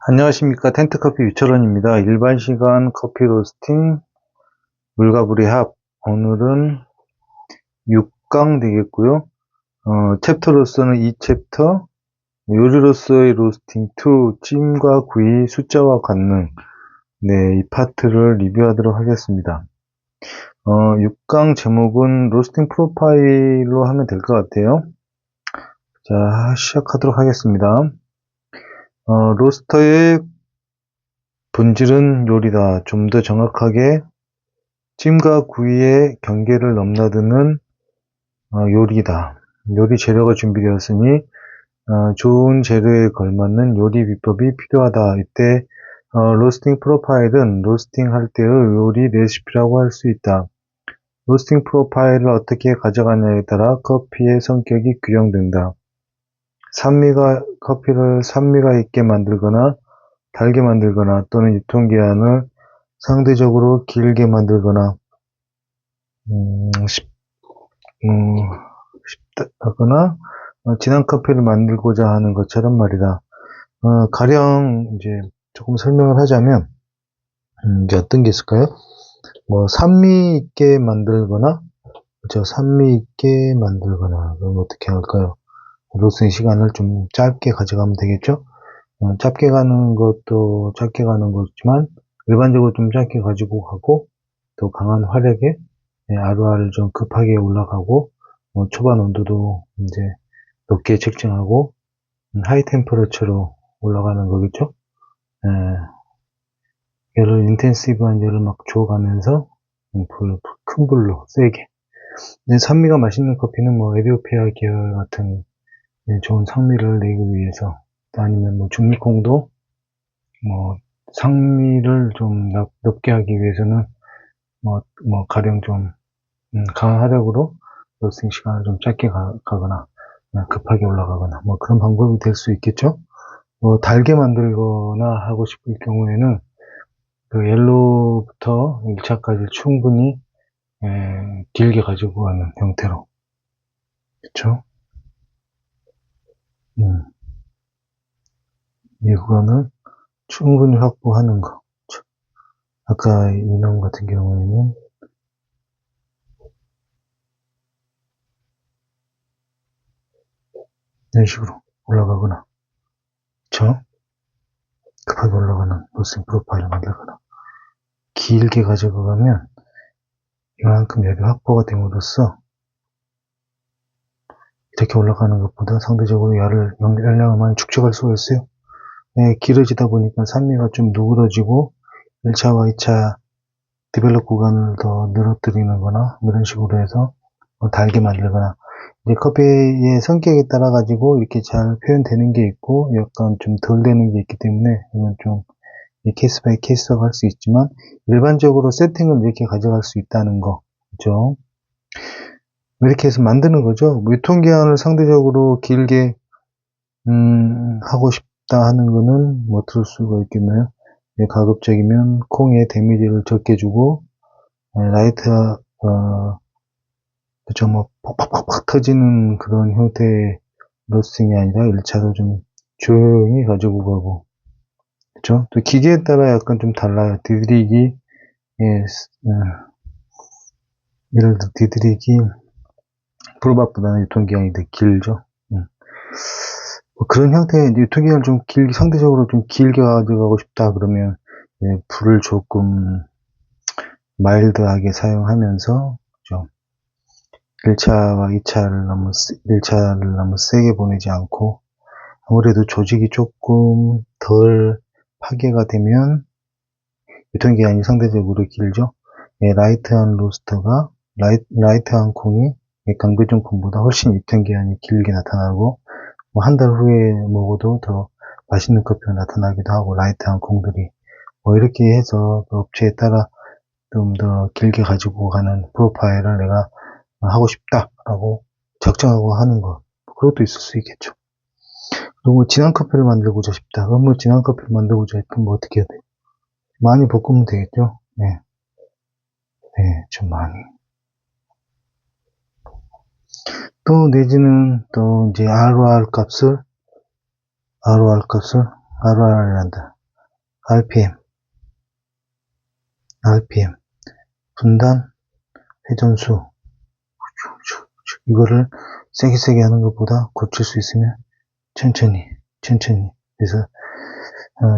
안녕하십니까. 텐트커피 유철원입니다. 일반 시간 커피 로스팅 물가불의 합. 오늘은 6강 되겠고요. 챕터로서는 2챕터 요리로서의 로스팅 2 찜과 구이 숫자와 관능. 네, 이 파트를 리뷰하도록 하겠습니다. 6강 제목은 로스팅 프로파일로 하면 될 것 같아요. 자, 시작하도록 하겠습니다. 로스터의 본질은 요리다. 좀 더 정확하게 찜과 구이의 경계를 넘나드는 요리다. 요리 재료가 준비되었으니 좋은 재료에 걸맞는 요리 비법이 필요하다. 이때 로스팅 프로파일은 로스팅 할 때의 요리 레시피라고 할 수 있다. 로스팅 프로파일을 어떻게 가져가냐에 따라 커피의 성격이 규정된다. 커피를 산미가 있게 만들거나 달게 만들거나 또는 유통기한을 상대적으로 길게 만들거나 쉽다거나 진한 커피를 만들고자 하는 것처럼 말이다. 가령 이제 조금 설명을 하자면 이제 어떤 게 있을까요? 뭐 산미 있게 만들거나 그렇죠? 산미 있게 만들거나 그럼 어떻게 할까요? 로스팅 시간을 좀 짧게 가져가면 되겠죠? 짧게 가는 것도 짧게 가는 거지만 일반적으로 좀 짧게 가지고 가고 또 강한 화력에 ROR을 좀 급하게 올라가고 초반 온도도 이제 높게 측정하고 하이 템퍼러처로 올라가는 거겠죠. 열을 인텐시브한 열을 막 줘가면서 큰 불로 세게. 산미가 맛있는 커피는 뭐 에디오피아 계열 같은 좋은 상미를 내기 위해서 아니면 뭐 중미콩도 뭐 상미를 좀 높게 하기 위해서는 가령 좀 강한 화력으로 로스팅 시간을 좀 짧게 가거나 급하게 올라가거나 뭐 그런 방법이 될 수 있겠죠. 달게 만들거나 하고 싶을 경우에는 그 옐로우부터 1차까지 충분히 길게 가지고 가는 형태로, 그쵸? 이 구간을 충분히 확보하는 거. 아까 이놈 같은 경우에는 이런 식으로 올라가거나, 그쵸? 급하게 올라가는 로스팅 프로파일을 만들거나, 길게 가져가면 이만큼 열이 확보가 됨으로써 이렇게 올라가는 것보다 상대적으로 열량을 많이 축적할 수가 있어요. 길어지다 보니까 산미가 좀 누그러지고 1차와 2차 디벨롭 구간을 더 늘어뜨리는 거나 이런 식으로 해서 달게 만들거나 이제 커피의 성격에 따라 가지고 이렇게 잘 표현되는 게 있고 약간 좀 덜 되는 게 있기 때문에 이건 좀 케이스 바이 케이스라고 할 수 있지만 일반적으로 세팅을 이렇게 가져갈 수 있다는 거, 그죠? 이렇게 해서 만드는 거죠. 유통기한을 상대적으로 길게 하고 싶다 하는 거는 뭐 들을 수가 있겠나요? 가급적이면 콩에 데미지를 적게 주고 라이트 그쵸, 뭐 팍팍팍팍 터지는 그런 형태의 로스팅이 아니라 1차로 좀 조용히 가지고 가고, 그쵸? 또 기계에 따라 약간 좀 달라요. 디드리기, 예를 들어 디드리기 프로밥보다는 유통기한이 더 길죠. 뭐 그런 형태의 유통기한을 좀 길게, 상대적으로 좀 길게 가져가고 싶다 그러면 불을 조금 마일드하게 사용하면서, 그죠? 1차와 2차를 1차를 너무 세게 보내지 않고, 아무래도 조직이 조금 덜 파괴가 되면 유통기한이 상대적으로 길죠. 라이트한 로스터가, 라이트한 콩이 강배중 콩보다 훨씬 유통기한이 길게 나타나고, 뭐 한 달 후에 먹어도 더 맛있는 커피가 나타나기도 하고, 라이트한 콩들이. 뭐 이렇게 해서 그 업체에 따라 좀 더 길게 가지고 가는 프로파일을 내가 하고 싶다라고 작정하고 하는 거. 그것도 있을 수 있겠죠. 그리고 진한 커피를 만들고자 싶다. 그럼 뭐 진한 커피를 만들고자 싶으면 뭐 어떻게 해야 돼요? 많이 볶으면 되겠죠? 네. 좀 많이. 또 내지는 또 이제 ROR이란다. RPM, 분단, 회전수. 이거를 세게 하는 것보다 고칠 수 있으면 천천히. 그래서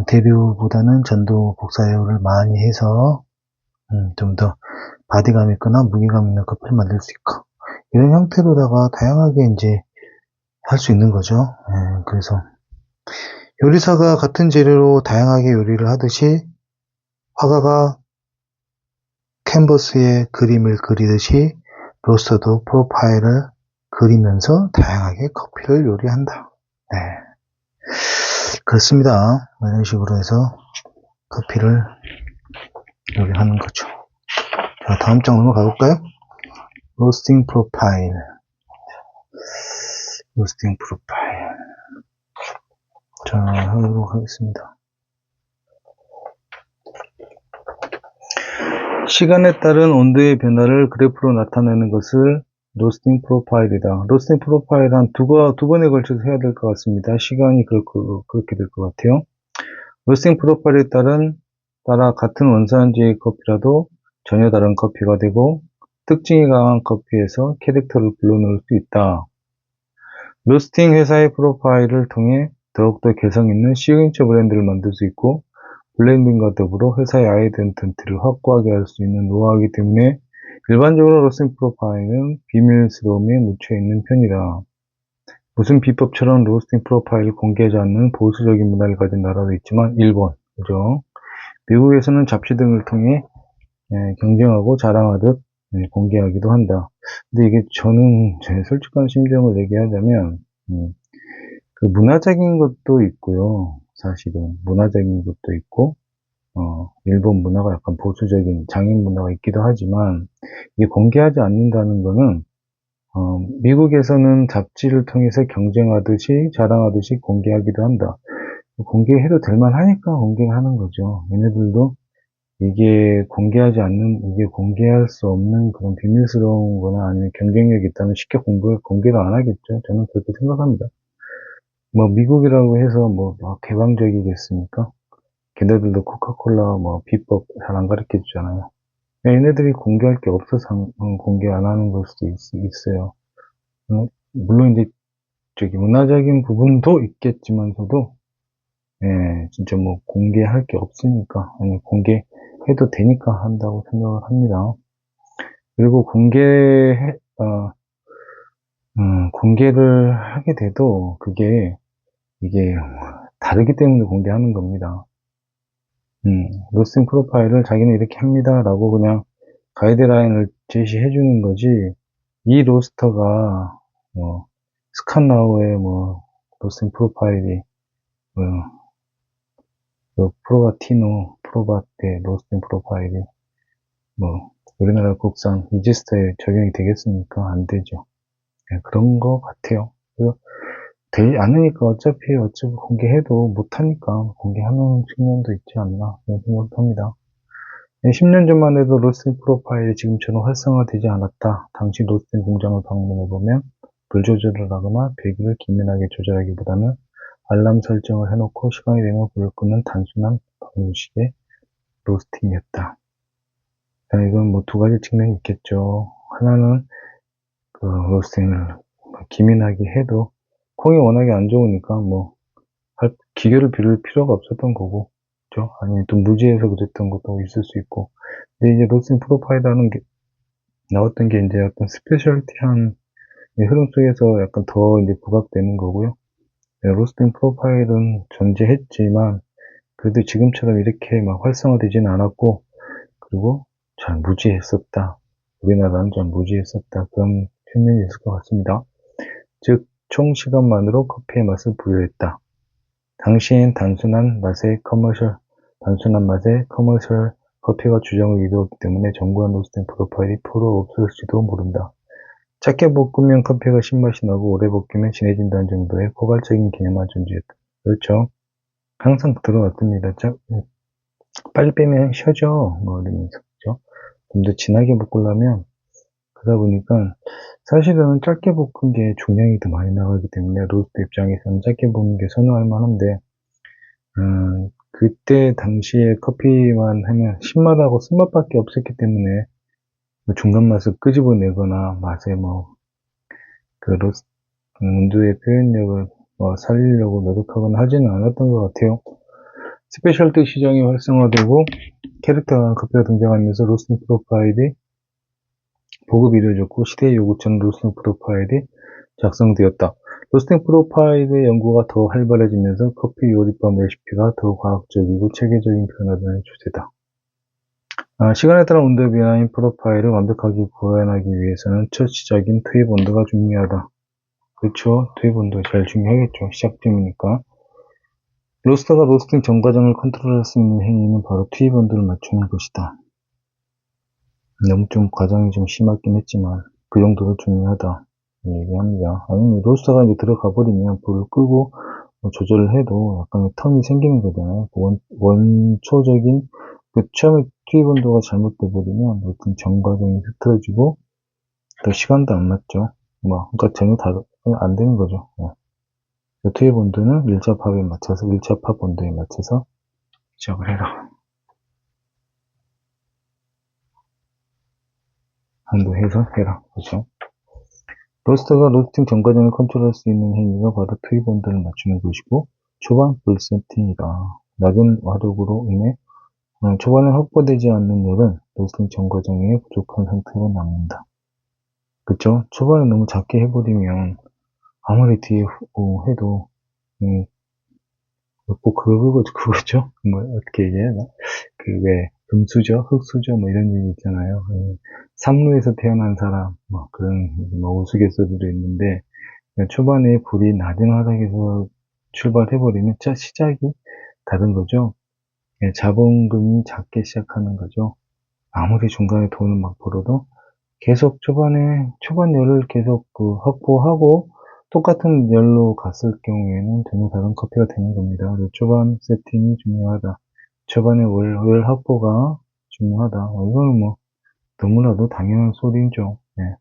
대류보다는 전도 복사효를 많이 해서 좀 더 바디감 있거나 무게감 있는 커피를 만들 수 있고, 이런 형태로다가 다양하게 이제 할 수 있는 거죠. 그래서 요리사가 같은 재료로 다양하게 요리를 하듯이, 화가가 캔버스에 그림을 그리듯이 로스터도 프로파일을 그리면서 다양하게 커피를 요리한다. 네, 그렇습니다. 이런 식으로 해서 커피를 요리하는 거죠. 자, 다음 장 넘어가 볼까요? 로스팅 프로파일. 자, 하도록 하겠습니다. 시간에 따른 온도의 변화를 그래프로 나타내는 것을 로스팅 프로파일이다. 로스팅 프로파일 한 두 번에 걸쳐서 해야 될 것 같습니다. 시간이 그렇게 될 것 같아요. 로스팅 프로파일에 따라 같은 원산지의 커피라도 전혀 다른 커피가 되고, 특징이 강한 커피에서 캐릭터를 불러넣을 수 있다. 로스팅 회사의 프로파일을 통해 더욱더 개성 있는 시그니처 브랜드를 만들 수 있고, 블렌딩과 더불어 회사의 아이덴티티를 확고하게 할 수 있는 노하우이기 때문에 일반적으로 로스팅 프로파일은 비밀스러움에 묻혀있는 편이다. 무슨 비법처럼 로스팅 프로파일을 공개하지 않는 보수적인 문화를 가진 나라도 있지만, 일본, 그죠? 미국에서는 잡지 등을 통해 경쟁하고 자랑하듯 공개하기도 한다. 근데 이게 저는 제 솔직한 심정을 얘기하자면, 그 문화적인 것도 있고요. 사실은 문화적인 것도 있고, 일본 문화가 약간 보수적인 장인 문화가 있기도 하지만, 이게 공개하지 않는다는 거는 미국에서는 잡지를 통해서 경쟁하듯이 자랑하듯이 공개하기도 한다. 공개해도 될 만하니까 공개하는 거죠. 얘네들도 이게 공개할 수 없는 그런 비밀스러운 거나 아니면 경쟁력이 있다면 쉽게 공개를 안 하겠죠. 저는 그렇게 생각합니다. 뭐 미국이라고 해서 뭐 개방적이겠습니까? 걔네들도 코카콜라 비법 잘 안 가르쳐 주잖아요. 얘네들이 공개할 게 없어서 공개 안 하는 걸 수도 있어요. 물론 이제 문화적인 부분도 있겠지만서도, 진짜 뭐 공개할 게 없으니까, 아니 공개해도 되니까 한다고 생각을 합니다. 그리고 공개를 하게 돼도 이게 다르기 때문에 공개하는 겁니다. 로스팅 프로파일을 자기는 이렇게 합니다 라고 그냥 가이드라인을 제시해 주는 거지, 이 로스터가 스칸라우의 로스팅 프로파일이 프로바테 로스팅 프로파일이 우리나라 국산 이지스터에 적용이 되겠습니까? 안 되죠. 그런 것 같아요. 그래서 되지 않으니까 어차피 공개해도 못하니까 공개하는 측면도 있지 않나 그런 생각도 합니다. 10년 전만 해도 로스팅 프로파일이 지금처럼 활성화되지 않았다. 당시 로스팅 공장을 방문해보면 불 조절을 하거나 배기를 기민하게 조절하기보다는 알람 설정을 해놓고 시간이 되면 불을 끄는 단순한 방식의 로스팅이었다. 이건 두 가지 측면이 있겠죠. 하나는 그 로스팅을 기민하게 해도 콩이 워낙에 안 좋으니까 기계를 빌릴 필요가 없었던 거고, 그죠? 아니면 또 무지해서 그랬던 것도 있을 수 있고. 근데 이제 로스팅 프로파일이라는 게 나왔던 게 이제 어떤 스페셜티한 흐름 속에서 약간 더 이제 부각되는 거고요. 로스팅 프로파일은 존재했지만 그래도 지금처럼 이렇게 활성화되지는 않았고, 그리고 잘 무지했었다. 우리나라는 좀 무지했었다. 그런 측면이 있을 것 같습니다. 즉, 총 시간만으로 커피의 맛을 부여했다. 당시엔 단순한 맛의 커머셜 커피가 주정을 이루었기 때문에 정교한 로스팅 프로파일이 프로 없었을지도 모른다. 작게 볶으면 커피가 신맛이 나고 오래 볶으면 진해진다는 정도의 포괄적인 개념만 존재했다. 그렇죠. 항상 들어왔습니다. 빨리 빼면 쉬어져. 이러면서. 그죠? 좀 더 진하게 볶으려면, 그러다 보니까, 사실은 짧게 볶은 게 중량이 더 많이 나가기 때문에, 로스트 입장에서는 짧게 볶는 게 선호할 만한데, 그때 당시에 커피만 하면 신맛하고 쓴맛밖에 없었기 때문에 중간 맛을 끄집어내거나 맛에 온도의 표현력을 살리려고 노력하거나 하지는 않았던 것 같아요. 스페셜티 시장이 활성화되고 캐릭터한 커피가 등장하면서 로스팅 프로파일이 보급이 이루어졌고 시대의 요구처럼 로스팅 프로파일이 작성되었다. 로스팅 프로파일의 연구가 더 활발해지면서 커피 요리법 레시피가 더 과학적이고 체계적인 변화되는 추세다. 시간에 따라 온도 변화인 프로파일을 완벽하게 구현하기 위해서는 첫 시작인 투입 온도가 중요하다. 그렇죠. 투입 온도 제일 중요하겠죠. 시작점이니까. 로스터가 로스팅 전 과정을 컨트롤할 수 있는 행위는 바로 투입 온도를 맞추는 것이다. 너무 좀 과정이 좀 심하긴 했지만 그 정도로 중요하다 얘기합니다. 아니면 로스터가 이제 들어가 버리면 불을 끄고 조절을 해도 약간의 텀이 생기는 거잖아요. 원초적인 처음에 투입 온도가 잘못돼 버리면 어떤 전 과정이 흐트러지고 또 시간도 안 맞죠. 그러니까 전혀 안 되는 거죠. 투입 온도는 1차 팝에 맞춰서 1차 팝 온도에 맞춰서 시작을 해라. 한도해서 해라. 그렇죠? 로스터가 로스팅 전 과정을 컨트롤할 수 있는 행위가 바로 투입 온도를 맞추는 것이고 초반 불 세팅이다. 낮은 화력으로 인해 초반에 확보되지 않는 열은 로스팅 전 과정에 부족한 상태로 남는다. 그쵸? 초반에 너무 작게 해버리면 아무리 뒤에 해도 그거죠? 어떻게 얘기해야 금수저, 흙수저, 이런 얘기 있잖아요. 삼루에서 태어난 사람, 그런, 우스갯소리도 있는데, 초반에 불이 낮은 화력에서 출발해버리면 시작이 다른 거죠. 자본금이 작게 시작하는 거죠. 아무리 중간에 돈을 막 벌어도 계속 초반 열을 계속 확보하고 똑같은 열로 갔을 경우에는 전혀 다른 커피가 되는 겁니다. 초반 세팅이 중요하다. 초반에 열 확보가 중요하다. 이거는 너무나도 당연한 소리죠. 네.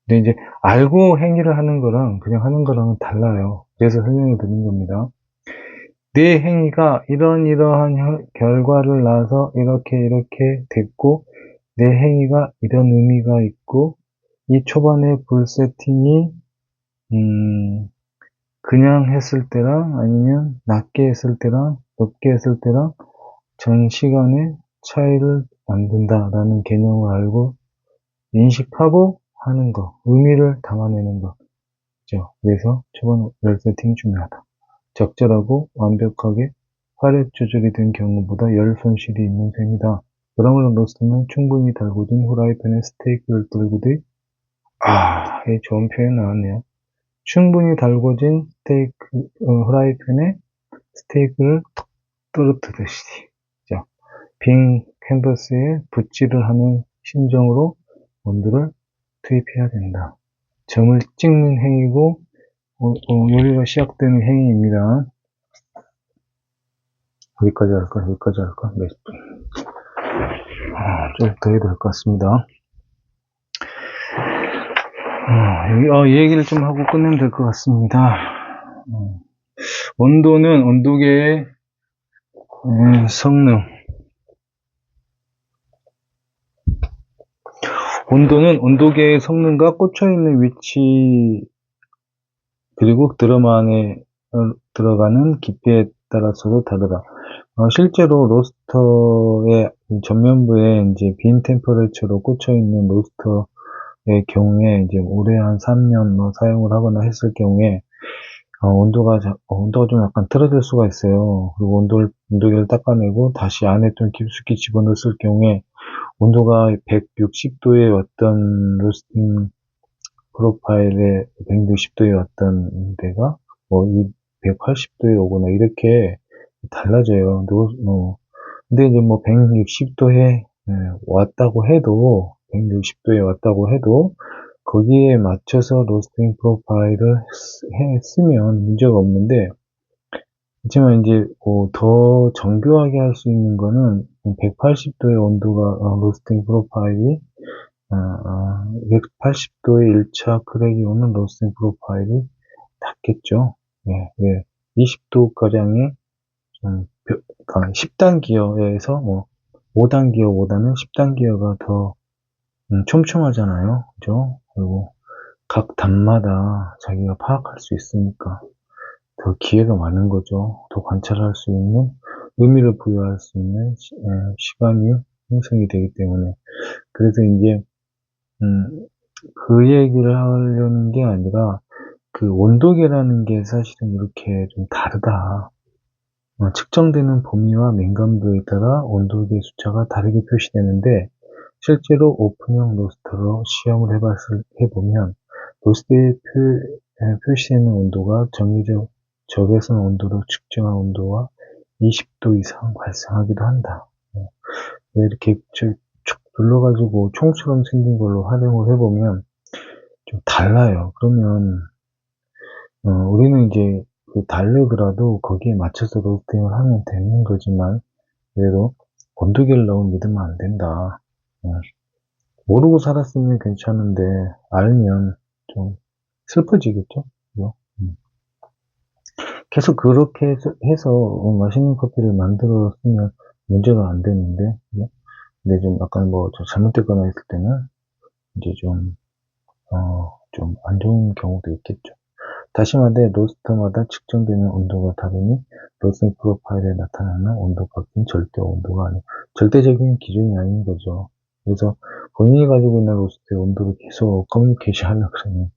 근데 이제 알고 행위를 하는 거랑 그냥 하는 거랑은 달라요. 그래서 설명을 드린 겁니다. 내 행위가 이러한 결과를 낳아서 이렇게 됐고 내 행위가 이런 의미가 있고 이 초반의 불 세팅이 그냥 했을 때랑 아니면 낮게 했을 때랑 높게 했을 때랑 전 시간의 차이를 만든다라는 개념을 알고 인식하고 하는 거, 의미를 담아내는 거죠. 그래서 초반 열 세팅이 중요하다. 적절하고 완벽하게 화력 조절이 된 경우보다 열 손실이 있는 셈이다. 그러므로 로스터는 충분히 달궈진 후라이팬에 스테이크를 떨구듯 이 좋은 표현 나왔네요. 충분히 달궈진 후라이팬에 스테이크를 톡 떨어뜨듯이 빈 캔버스에 붓질을 하는 심정으로 온도를 투입해야 된다. 점을 찍는 행위고 요리가 시작되는 행위입니다. 여기까지 할까? 몇 분? 좀 더 해야 될 것 같습니다. 이 얘기를 좀 하고 끝내면 될 것 같습니다. 온도는 온도계의 성능. 온도는 온도계의 성능과 꽂혀있는 위치 그리고 드럼 안에 들어가는 깊이에 따라서도 다르다. 실제로 로스터의 전면부에 이제 빈 템퍼레처로 꽂혀있는 로스터의 경우에 이제 올해 한 3년 사용을 하거나 했을 경우에 온도가 좀 약간 틀어질 수가 있어요. 그리고 온도계를 닦아내고 다시 안에 좀 깊숙이 집어넣었을 경우에 온도가 160도에 왔던 로스팅 프로파일에 160도에 왔던 데가 이 180도에 오거나 이렇게 달라져요. 근데 이제 160도에 왔다고 해도 160도에 왔다고 해도 거기에 맞춰서 로스팅 프로파일을 쓰면 문제가 없는데 하지만 이제 더 정교하게 할 수 있는 거는 180도의 온도가 로스팅 프로파일이 180도의 1차 크랙이 오는 로스팅 프로파일이 닿겠죠. 20도가량의 그러니까 10단 기어에서 뭐 5단 기어보다는 10단 기어가 더 촘촘하잖아요. 그죠? 그리고 각 단마다 자기가 파악할 수 있으니까 더 기회가 많은 거죠. 더 관찰할 수 있는, 의미를 부여할 수 있는 시간이 형성이 되기 때문에. 그래서 이제 그 얘기를 하려는 게 아니라 그 온도계라는 게 사실은 이렇게 좀 다르다. 측정되는 범위와 민감도에 따라 온도계 숫자가 다르게 표시되는데, 실제로 오픈형 로스터로 시험을 해보면 로스터에 표시되는 온도가 정기적 적외선 온도로 측정한 온도와 20도 이상 발생하기도 한다. 왜 이렇게 쭉 눌러가지고 총처럼 생긴 걸로 활용을 해보면 좀 달라요. 그러면 우리는 이제 다르더라도 거기에 맞춰서 로스팅을 하면 되는 거지만, 그래도 온도계를 너무 믿으면 안 된다. 모르고 살았으면 괜찮은데 알면 좀 슬퍼지겠죠? 그죠? 계속 그렇게 해서 맛있는 커피를 만들었으면 문제가 안 되는데, 그죠? 근데 좀 약간 좀 잘못되거나 했을 때는 이제 좀 안 좋은 경우도 있겠죠. 다시 말해, 로스터마다 측정되는 온도가 다르니 로스팅 프로파일에 나타나는 온도 값은 절대 온도가 아니고 절대적인 기준이 아닌 거죠. 그래서 본인이 가지고 있는 로스트의 온도를 계속 커뮤니케이션 하려고 그러면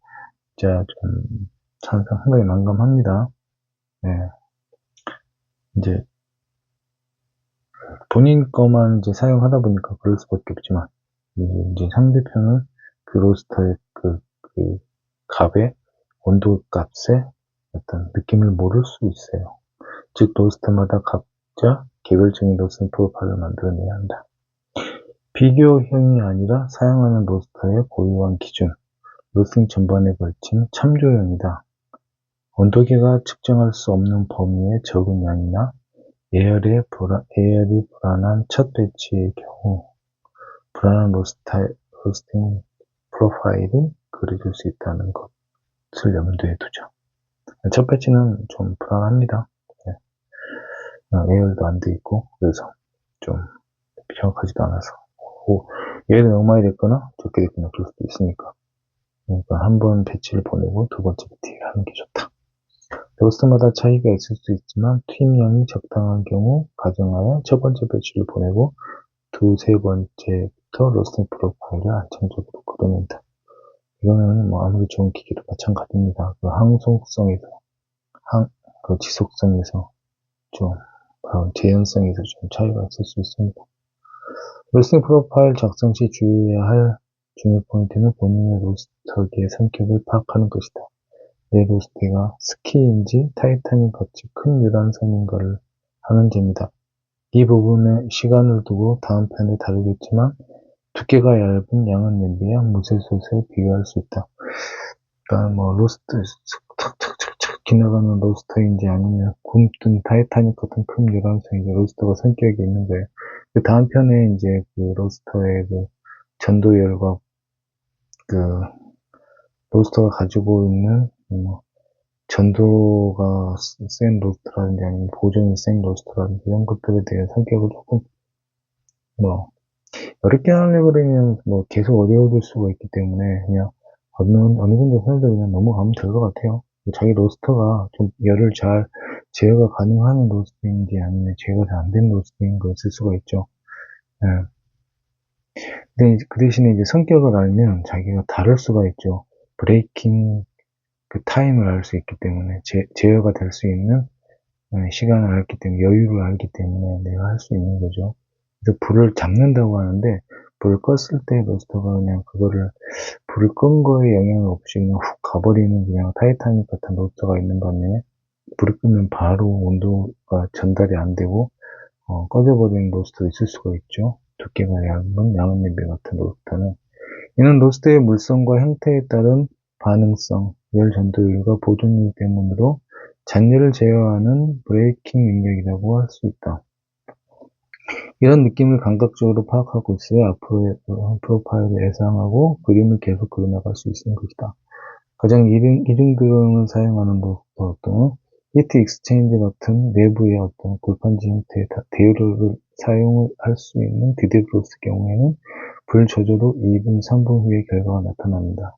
진짜 좀 상당히 난감합니다. 네. 이제 본인 거만 이제 사용하다 보니까 그럴 수밖에 없지만, 이제 상대편은 그 로스터의 그 값의 온도 값의 어떤 느낌을 모를 수 있어요. 즉, 로스터마다 각자 개별적인 로스팅 프로파일을 만들어내야 한다. 비교형이 아니라 사용하는 로스터의 고유한 기준, 로스팅 전반에 걸친 참조형이다. 온도계가 측정할 수 없는 범위의 적은 양이나 예열이 불안한 첫 배치의 경우 불안한 로스팅 프로파일이 그려질 수 있다는 것을 염두에 두죠. 첫 배치는 좀 불안합니다. 네. 예열도 안 돼 있고, 그래서 좀 정확하지도 않아서 예열이 너무 많이 됐거나 적게 됐거나 그럴 수도 있으니까, 그러니까 한 번 배치를 보내고 두 번째 배치를 하는 게 좋다. 로스터마다 차이가 있을 수 있지만 투입량이 적당한 경우 가정하여 첫 번째 배치를 보내고 두세 번째부터 로스팅 프로파일을 안정적으로 그려낸다. 이거는 아무리 좋은 기계도 마찬가지입니다. 그 항속성에서, 그 지속성에서 좀, 재현성에서 좀 차이가 있을 수 있습니다. 로스팅 프로파일 작성 시 주의해야 할 중요 포인트는 본인의 로스터기의 성격을 파악하는 것이다. 내 로스터가 스키인지 타이타닉 같이 큰 유람선인가를 하는 점이다. 이 부분에 시간을 두고 다음 편에 다루겠지만 두께가 얇은 양은 냄비와 무쇠솥에 비교할 수 있다. 그러니까 로스터 탁탁탁탁 지나가는 로스터인지 아니면 굼뜬 타이타닉 같은 큰 유람선인지 로스터가 성격이 있는 거예요. 그 다음 편에 이제 그 로스터의 그 전도열과 그 로스터가 가지고 있는 전도가 센 로스터라든지 아니면 보존이 센 로스터라든지 이런 것들에 대해 성격을 조금 어렵게 하려고 그러면 계속 어려워질 수가 있기 때문에 그냥 어느 정도 선에서 그냥 넘어가면 될 것 같아요. 자기 로스터가 좀 열을 잘 제어가 가능한 로스터인지 아니면 제어가 잘 안 된 로스터인 거 있을 수가 있죠. 예. 근데 그 대신에 이제 성격을 알면 자기가 다를 수가 있죠. 브레이킹 그 타임을 알 수 있기 때문에 제어가 될 수 있는 시간을 알기 때문에 여유를 알기 때문에 내가 할 수 있는 거죠. 그래서 불을 잡는다고 하는데 불을 껐을 때 로스터가 그냥 그거를 불을 끈 거에 영향 없이 그냥 훅 가버리는 그냥 타이타닉 같은 로스터가 있는 반면에 불을 끄면 바로 온도가 전달이 안 되고 꺼져버리는 로스터도 있을 수가 있죠. 두께가 얇은 양은 냄비 같은 로스터는 이는 로스터의 물성과 형태에 따른 반응성, 열 전도율과 보존율 때문으로 잔열을 제어하는 브레이킹 능력이라고 할 수 있다. 이런 느낌을 감각적으로 파악하고 있어야 앞으로의 프로파일을 예상하고 그림을 계속 그려나갈 수 있는 것이다. 가장 이등급을 사용하는 로스터 또는 히트 익스체인지 같은 내부의 어떤 골판지 형태의 대류를 사용을 할 수 있는 디데브로스 경우에는 불 저조로 2분, 3분 후의 결과가 나타납니다.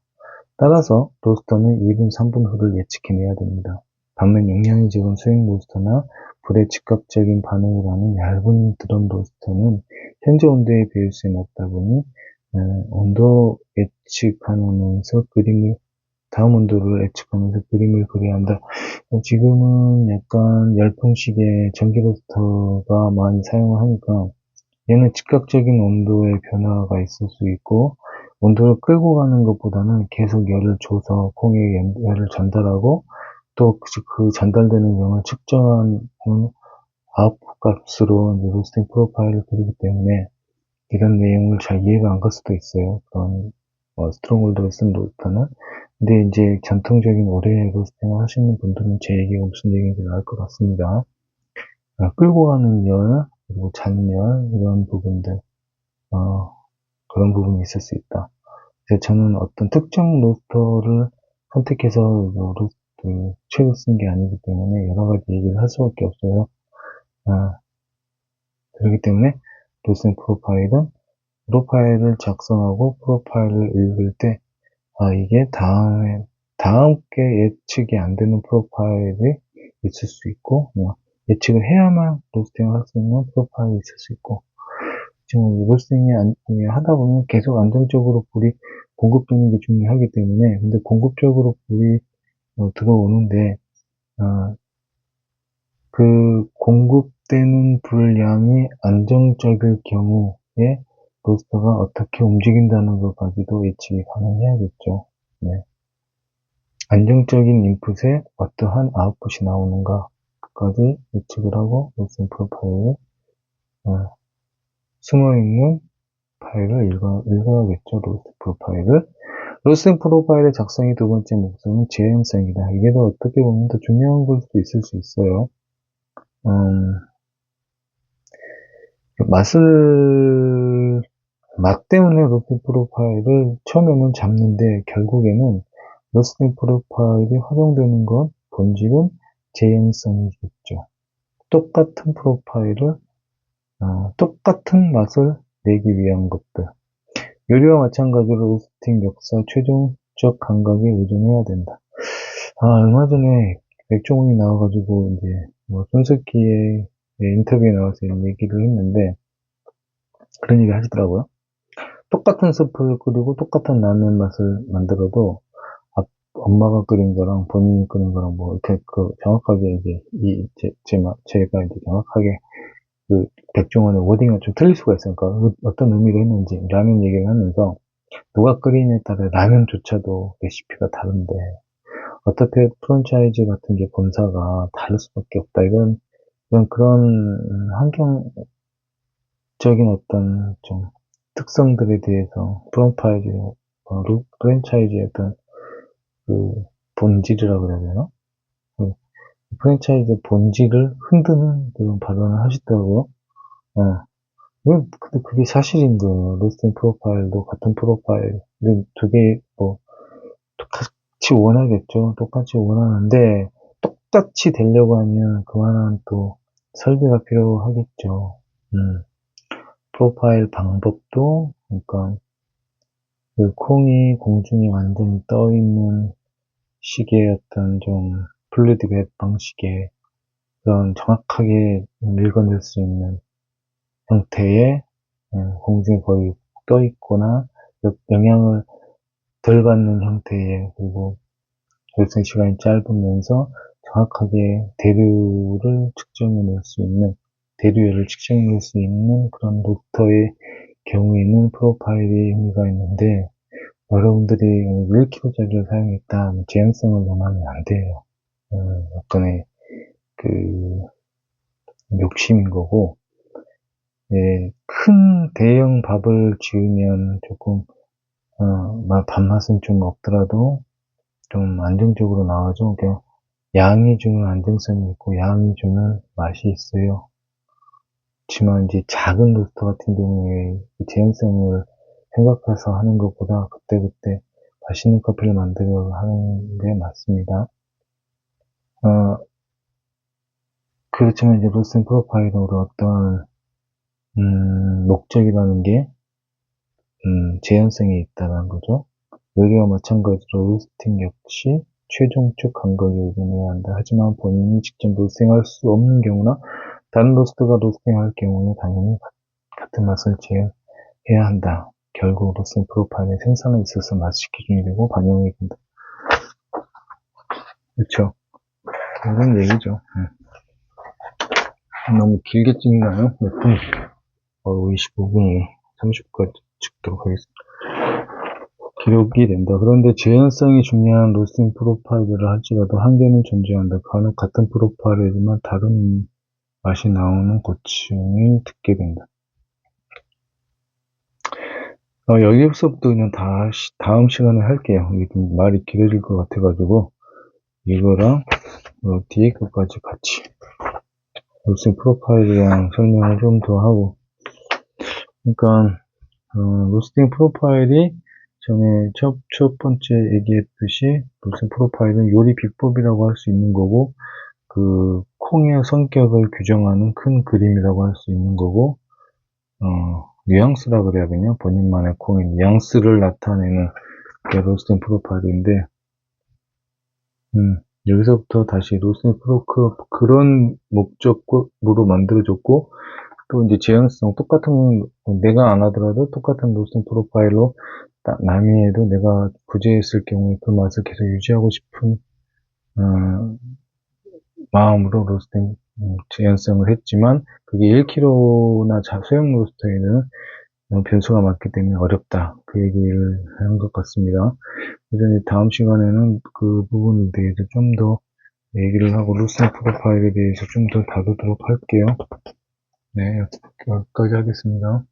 따라서 로스터는 2분, 3분 후를 예측해내야 됩니다. 반면 용량이 적은 소형 로스터나 불의 즉각적인 반응을 하는 얇은 드럼 로스터는 현재 온도의 배율수에 맞다 보니 온도 예측하면서 다음 온도를 예측하면서 그림을 그려야 한다. 지금은 약간 열풍식의 전기 로스터가 많이 사용을 하니까 얘는 즉각적인 온도의 변화가 있을 수 있고 온도를 끌고 가는 것보다는 계속 열을 줘서 콩에 열을 전달하고 또 그 전달되는 양을 측정하는 아웃풋 값으로 이제 로스팅 프로파일을 그리기 때문에 이런 내용을 잘 이해가 안 갈 수도 있어요. 그런 스트롱홀드를 쓴 로스터는. 근데 이제 전통적인 오래 로스팅을 하시는 분들은 제 얘기가 무슨 얘기인지 알 것 같습니다. 끌고 가는 열, 그리고 잔열, 이런 부분들, 그런 부분이 있을 수 있다. 그래서 저는 어떤 특정 로스터를 선택해서 책을 쓴 게 아니기 때문에 여러 가지 얘기를 할 수밖에 없어요. 그렇기 때문에 로스팅 프로파일을 작성하고 프로파일을 읽을 때, 이게 다음 게 예측이 안 되는 프로파일이 있을 수 있고, 예측을 해야만 로스팅을 할 수 있는 프로파일이 있을 수 있고, 지금 로스팅을 하다 보면 계속 안정적으로 불이 공급되는 게 중요하기 때문에, 근데 공급적으로 불이 들어오는데, 그 공급되는 불량이 안정적일 경우에 로스터가 어떻게 움직인다는 것까지도 예측이 가능해야겠죠. 네. 안정적인 인풋에 어떠한 아웃풋이 나오는가까지 예측을 하고 로스팅 프로파일을 숨어있는 파일을 읽어야겠죠. 로스팅 프로파일을. 로스팅 프로파일의 작성의 두 번째 목적은 재현성이다. 이게 더 어떻게 보면 더 중요한 걸 수도 있을 수 있어요. 맛 때문에 로스팅 프로파일을 처음에는 잡는데 결국에는 로스팅 프로파일이 활용되는 건 본질은 재현성이겠죠. 똑같은 프로파일을 똑같은 맛을 내기 위한 것들. 요리와 마찬가지로 로스팅 역사 최종적 감각에 의존해야 된다. 얼마 전에 백종원이 나와가지고 이제 손석희의 인터뷰에 나와서 이런 얘기를 했는데 그런 얘기 하시더라고요. 똑같은 스프를 끓이고 똑같은 라면 맛을 만들어도 엄마가 끓인 거랑 본인이 끓인 거랑 뭐 이렇게 정확하게 이제 제가 이제 정확하게 그 백종원의 워딩이 좀 틀릴 수가 있으니까 어떤 의미로 했는지 라면 얘기를 하면서 누가 끓이냐에 따라 라면조차도 레시피가 다른데 어떻게 프랜차이즈 같은 게 본사가 다를 수밖에 없다. 그런 환경적인 어떤 좀 특성들에 대해서 프랜차이즈의 어떤 그 본질이라고 그래야 되나? 그 프랜차이즈 본질을 흔드는 그런 발언을 하시더라고요. 근데 그게 사실인 거예요. 로스팅 프로파일도 같은 프로파일, 두 개, 똑같이 원하겠죠. 똑같이 원하는데, 똑같이 되려고 하면 그만한 또 설계가 필요하겠죠. 프로파일 방법도, 그러니까, 그 콩이 공중에 완전히 떠 있는 식의 어떤 좀 플루이드 웹 방식의 그런 정확하게 읽어낼 수 있는 형태의 공중에 거의 떠 있거나 영향을 덜 받는 형태의 그리고 결승 시간이 짧으면서 정확하게 대류열을 측정해낼 수 있는 그런 로터의 경우에는 프로파일이 의미가 있는데 여러분들이 1kg짜리를 사용했다 재현성을 논하면 안 돼요. 어떤의 그 욕심인 거고 큰 대형 밥을 지으면 조금 밥맛은 좀 없더라도 좀 안정적으로 나와죠. 그러니까 양이 주는 안정성이 있고 양이 주는 맛이 있어요. 그렇지만 이제 작은 로스터 같은 경우에 재현성을 생각해서 하는 것보다 그때그때 맛있는 커피를 만들려고 하는 게 맞습니다. 그렇지만 이제 로스팅 프로파일로 어떤 목적이라는 게 제한성이 있다는 거죠. 여기와 마찬가지로 로스팅 역시 최종적 간격을 의존해야 한다. 하지만 본인이 직접 로스팅할 수 없는 경우나 다른 로스트가 로스팅할 경우에 당연히 같은 맛을 제어해야 한다. 결국 로스팅 프로파일의 생산에 있어서 맛이 기준이 되고 반영이 된다. 그렇죠? 이런 얘기죠. 너무 길게 찍나요? 몇 분? 25분이네. 30까지 찍도록 하겠습니다. 기록이 된다. 그런데 재현성이 중요한 로스팅 프로파일을 할지라도 한계는 존재한다. 간혹 같은 프로파일이지만 다른 맛이 나오는 고충을 듣게 된다. 여기서부터 그냥 다음 시간에 할게요. 이게 좀 말이 길어질 것 같아가지고 이거랑 뒤에 것까지 같이 로스팅 프로파일이랑 설명을 좀 더 하고, 그러니까 로스팅 프로파일이 전에 첫 번째 얘기했듯이 로스팅 프로파일은 요리 비법이라고 할 수 있는 거고, 그 콩의 성격을 규정하는 큰 그림이라고 할 수 있는 거고, 뉘앙스라 그래야 되냐? 본인만의 콩의 뉘앙스를 나타내는 게 로스팅 프로파일인데, 여기서부터 다시 로스팅 그런 목적으로 만들어졌고, 또 이제 재현성 똑같은, 내가 안 하더라도 똑같은 로스팅 프로파일로 남이 해도 내가 구제했을 경우에 그 맛을 계속 유지하고 싶은 마음으로 로스팅 재현성을 했지만, 그게 1kg나 소형 로스터에는 변수가 많기 때문에 어렵다. 그 얘기를 한 것 같습니다. 그래서 다음 시간에는 그 부분에 대해서 좀 더 얘기를 하고 로스팅 프로파일에 대해서 좀 더 다루도록 할게요. 네, 여기까지 하겠습니다.